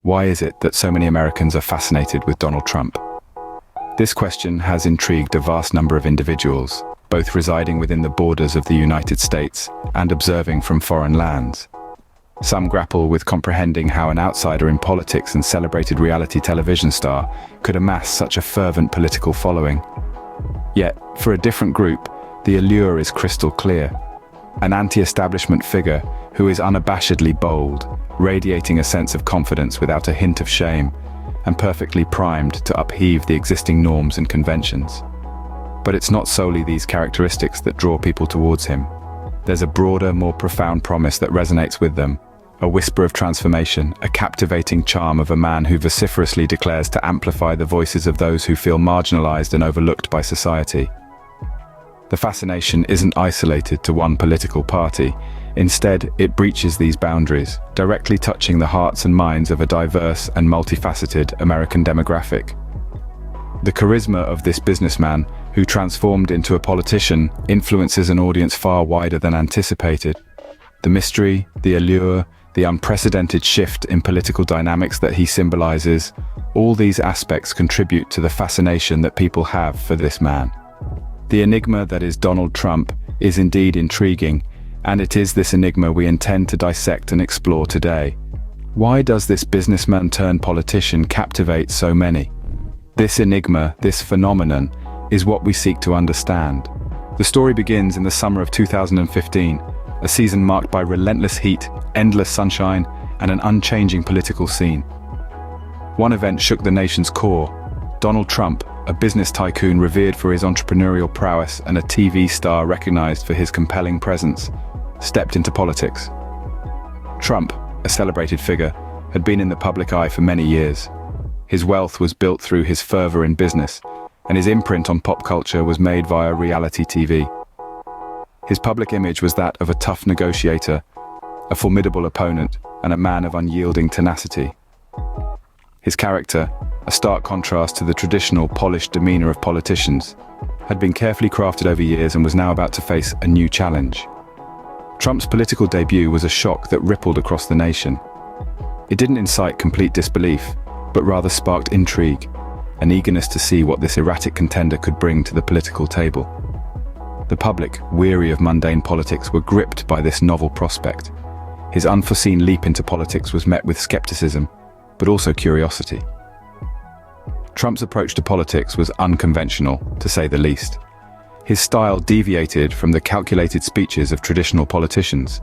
Why is it that so many Americans are fascinated with Donald Trump? This question has intrigued a vast number of individuals, both residing within the borders of the United States and observing from foreign lands. Some grapple with comprehending how an outsider in politics and celebrated reality television star could amass such a fervent political following. Yet, for a different group, the allure is crystal clear. An anti-establishment figure who is unabashedly bold, radiating a sense of confidence without a hint of shame, and perfectly primed to upheave the existing norms and conventions. But it's not solely these characteristics that draw people towards him. There's a broader, more profound promise that resonates with them, a whisper of transformation, a captivating charm of a man who vociferously declares to amplify the voices of those who feel marginalized and overlooked by society. The fascination isn't isolated to one political party. Instead, it breaches these boundaries, directly touching the hearts and minds of a diverse and multifaceted American demographic. The charisma of this businessman, who transformed into a politician, influences an audience far wider than anticipated. The mystery, the allure, the unprecedented shift in political dynamics that he symbolizes, all these aspects contribute to the fascination that people have for this man. The enigma that is Donald Trump is indeed intriguing, and it is this enigma we intend to dissect and explore today. Why does this businessman turned politician captivate so many? This enigma, this phenomenon, is what we seek to understand. The story begins in the summer of 2015, a season marked by relentless heat, endless sunshine, and an unchanging political scene. One event shook the nation's core. Donald Trump, a business tycoon revered for his entrepreneurial prowess and a TV star recognized for his compelling presence, stepped into politics. Trump, a celebrated figure, had been in the public eye for many years. His wealth was built through his fervor in business, and his imprint on pop culture was made via reality TV. His public image was that of a tough negotiator, a formidable opponent, and a man of unyielding tenacity. His character, a stark contrast to the traditional polished demeanor of politicians, had been carefully crafted over years and was now about to face a new challenge. Trump's political debut was a shock that rippled across the nation. It didn't incite complete disbelief, but rather sparked intrigue, an eagerness to see what this erratic contender could bring to the political table. The public, weary of mundane politics, were gripped by this novel prospect. His unforeseen leap into politics was met with skepticism, but also curiosity. Trump's approach to politics was unconventional, to say the least. His style deviated from the calculated speeches of traditional politicians,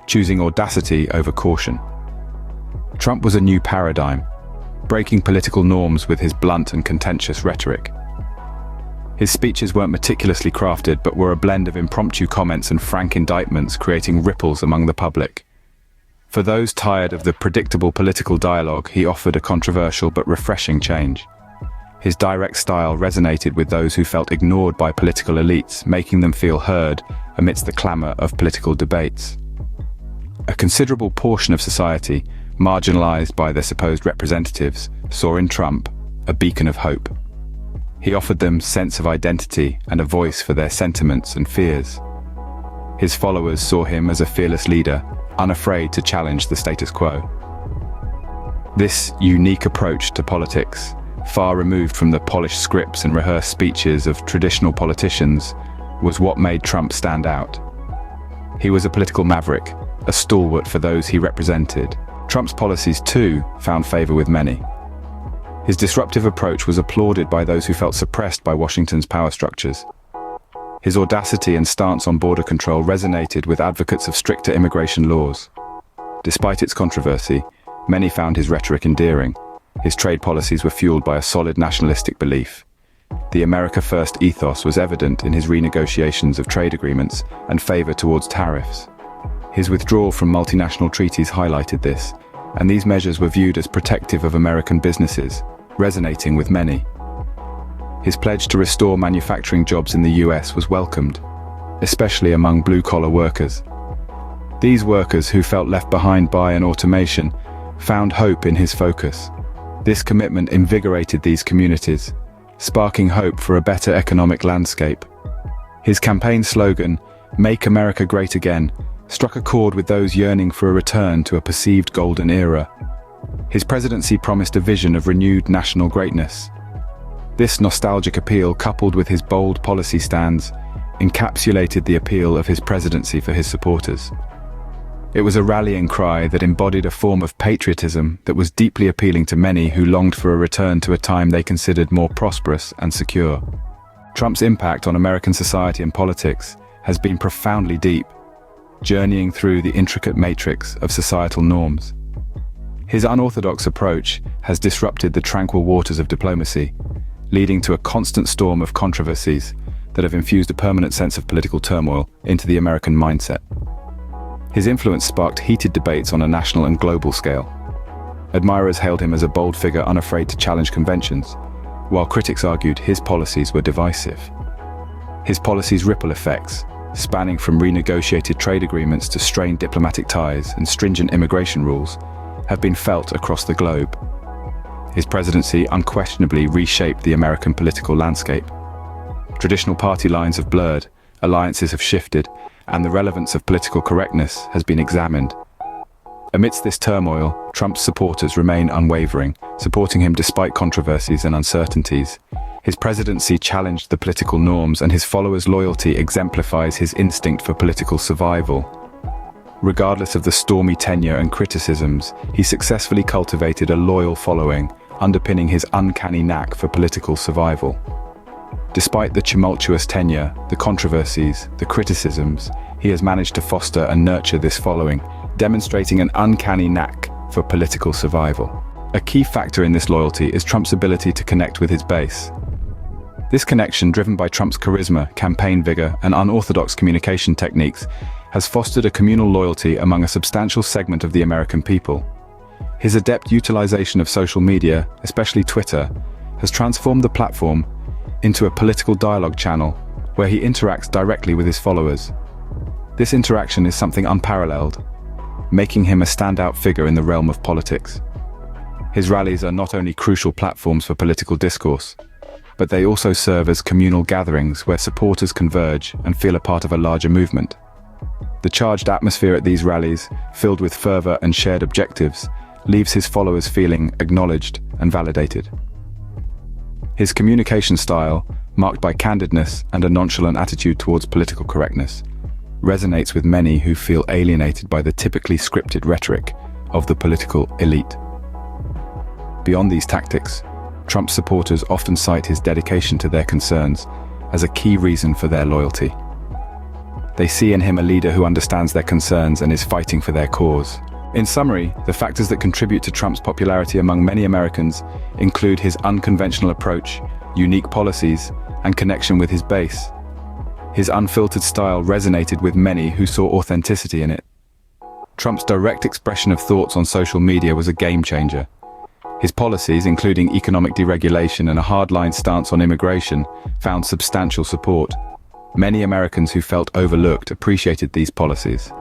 choosing audacity over caution. Trump was a new paradigm, breaking political norms with his blunt and contentious rhetoric. His speeches weren't meticulously crafted, but were a blend of impromptu comments and frank indictments, creating ripples among the public. For those tired of the predictable political dialogue, he offered a controversial but refreshing change. His direct style resonated with those who felt ignored by political elites, making them feel heard amidst the clamor of political debates. A considerable portion of society, marginalized by their supposed representatives, saw in Trump a beacon of hope. He offered them a sense of identity and a voice for their sentiments and fears. His followers saw him as a fearless leader, unafraid to challenge the status quo. This unique approach to politics, far removed from the polished scripts and rehearsed speeches of traditional politicians, was what made Trump stand out. He was a political maverick, a stalwart for those he represented. Trump's policies, too, found favor with many. His disruptive approach was applauded by those who felt suppressed by Washington's power structures. His audacity and stance on border control resonated with advocates of stricter immigration laws. Despite its controversy, many found his rhetoric endearing. His trade policies were fueled by a solid nationalistic belief. The America First ethos was evident in his renegotiations of trade agreements and favor towards tariffs. His withdrawal from multinational treaties highlighted this, and these measures were viewed as protective of American businesses, resonating with many. His pledge to restore manufacturing jobs in the US was welcomed, especially among blue-collar workers. These workers, who felt left behind by an automation, found hope in his focus. This commitment invigorated these communities, sparking hope for a better economic landscape. His campaign slogan, "Make America Great Again," struck a chord with those yearning for a return to a perceived golden era. His presidency promised a vision of renewed national greatness. This nostalgic appeal, coupled with his bold policy stands, encapsulated the appeal of his presidency for his supporters. It was a rallying cry that embodied a form of patriotism that was deeply appealing to many who longed for a return to a time they considered more prosperous and secure. Trump's impact on American society and politics has been profoundly deep, journeying through the intricate matrix of societal norms. His unorthodox approach has disrupted the tranquil waters of diplomacy, leading to a constant storm of controversies that have infused a permanent sense of political turmoil into the American mindset. His influence sparked heated debates on a national and global scale. Admirers hailed him as a bold figure unafraid to challenge conventions, while critics argued his policies were divisive. His policies' ripple effects, spanning from renegotiated trade agreements to strained diplomatic ties and stringent immigration rules, have been felt across the globe. His presidency unquestionably reshaped the American political landscape. Traditional party lines have blurred, alliances have shifted, and the relevance of political correctness has been examined. Amidst this turmoil, Trump's supporters remain unwavering, supporting him despite controversies and uncertainties. His presidency challenged the political norms, and his followers' loyalty exemplifies his instinct for political survival. Regardless of the stormy tenure and criticisms, he successfully cultivated a loyal following, underpinning his uncanny knack for political survival. Despite the tumultuous tenure, the controversies, the criticisms, he has managed to foster and nurture this following, demonstrating an uncanny knack for political survival. A key factor in this loyalty is Trump's ability to connect with his base. This connection, driven by Trump's charisma, campaign vigor, and unorthodox communication techniques, has fostered a communal loyalty among a substantial segment of the American people. His adept utilization of social media, especially Twitter, has transformed the platform into a political dialogue channel where he interacts directly with his followers. This interaction is something unparalleled, making him a standout figure in the realm of politics. His rallies are not only crucial platforms for political discourse, but they also serve as communal gatherings where supporters converge and feel a part of a larger movement. The charged atmosphere at these rallies, filled with fervor and shared objectives, leaves his followers feeling acknowledged and validated. His communication style, marked by candidness and a nonchalant attitude towards political correctness, resonates with many who feel alienated by the typically scripted rhetoric of the political elite. Beyond these tactics, Trump's supporters often cite his dedication to their concerns as a key reason for their loyalty. They see in him a leader who understands their concerns and is fighting for their cause. In summary, the factors that contribute to Trump's popularity among many Americans include his unconventional approach, unique policies, and connection with his base. His unfiltered style resonated with many who saw authenticity in it. Trump's direct expression of thoughts on social media was a game changer. His policies, including economic deregulation and a hardline stance on immigration, found substantial support. Many Americans who felt overlooked appreciated these policies.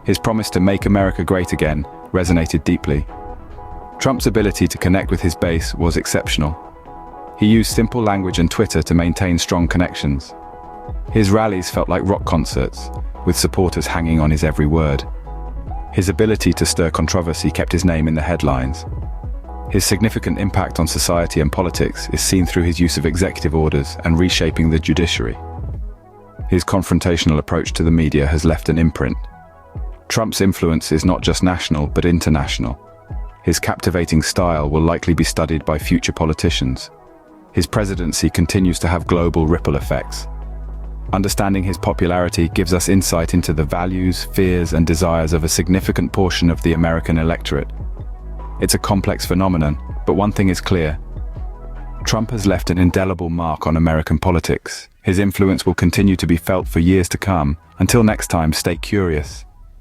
His promise to make America great again resonated deeply. Trump's ability to connect with his base was exceptional. He used simple language and Twitter to maintain strong connections. His rallies felt like rock concerts, with supporters hanging on his every word. His ability to stir controversy kept his name in the headlines. His significant impact on society and politics is seen through his use of executive orders and reshaping the judiciary. His confrontational approach to the media has left an imprint. Trump's influence is not just national, but international. His captivating style will likely be studied by future politicians. His presidency continues to have global ripple effects. Understanding his popularity gives us insight into the values, fears, and desires of a significant portion of the American electorate. It's a complex phenomenon, but one thing is clear. Trump has left an indelible mark on American politics. His influence will continue to be felt for years to come. Until next time, stay curious,